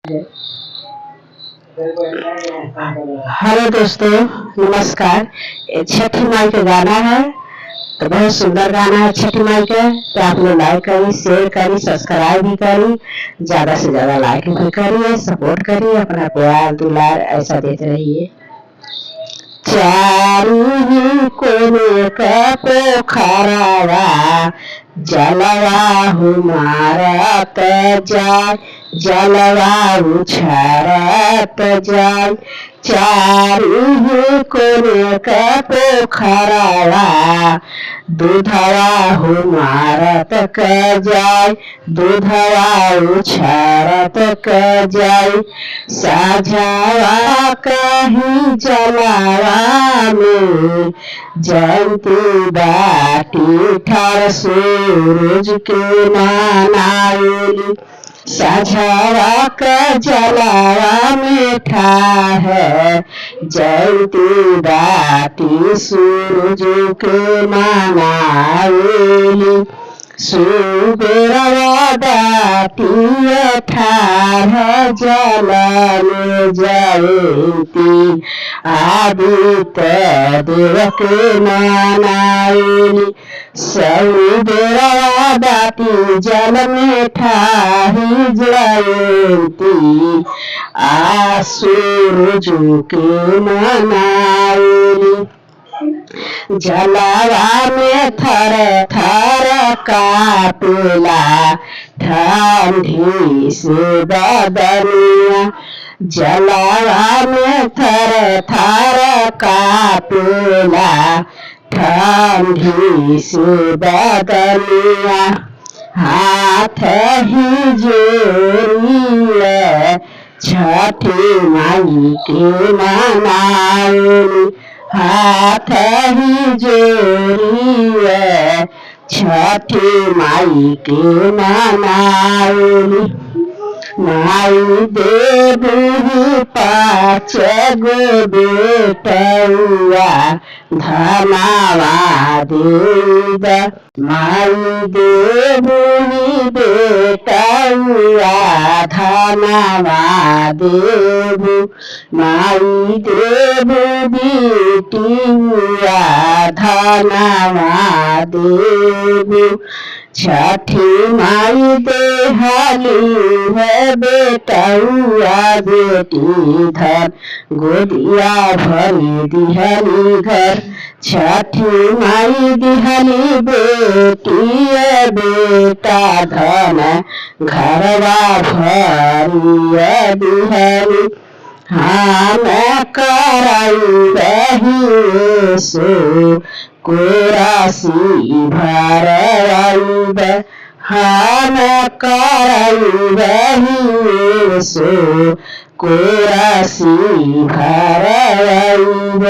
Hello दोस्तों, नमस्कार। ये छठी माई का गाना है, तो बहुत सुंदर गाना है छठी माई का। तो आप लोग लाइक करिए, शेयर करिए, सब्सक्राइब भी करिए, ज्यादा से ज्यादा लाइक भी करिए, सपोर्ट करिए, अपना प्यार दुलार ऐसा देते रहिए। चारू कोने का पोखरवा जलवा हुमारत जाय, जलवा उछारत जाय। चारू कोने का पोखरवा दूधवा हुमारत क जाय, दूधवा उछारत क जाय। साझावा कहीं जलावा में जयंती बाटी ठार सूरज के मनाएली। साझावा का जलावा में ठार जयंती बाटी सूरज के मनाएली। सुबेरवा दाटी ठार जल में जयंती आदित्य देव के मनाएली। सुबेरवा दाटी जल में ठारी जयंती आ सूरज के मनाएली। जलवा में थर थर कापेला ठंडी से बदनिया। जलवा में थर थर कापेला ठंडी से बदनिया। हाथ ही जोड़िए छठी माई के मनाएली। हाथ ही जोड़िए छठी माई के मनाएली। माई देबू पाँच गो बेटुआ धनवा देब। माई देबू बेटुआ धनवा देबू। माई देबू बेटिया धनवा देबू। छठी माई देहली है बेटुआ बेटी धन गोदिया भरी दिहली घर। छठी माई दिहली बेटी बेटा धन घरवा भरी दिहली। हम कराई रही सो कोरासी भरब। हम कराई रही सो कोरासी भरब।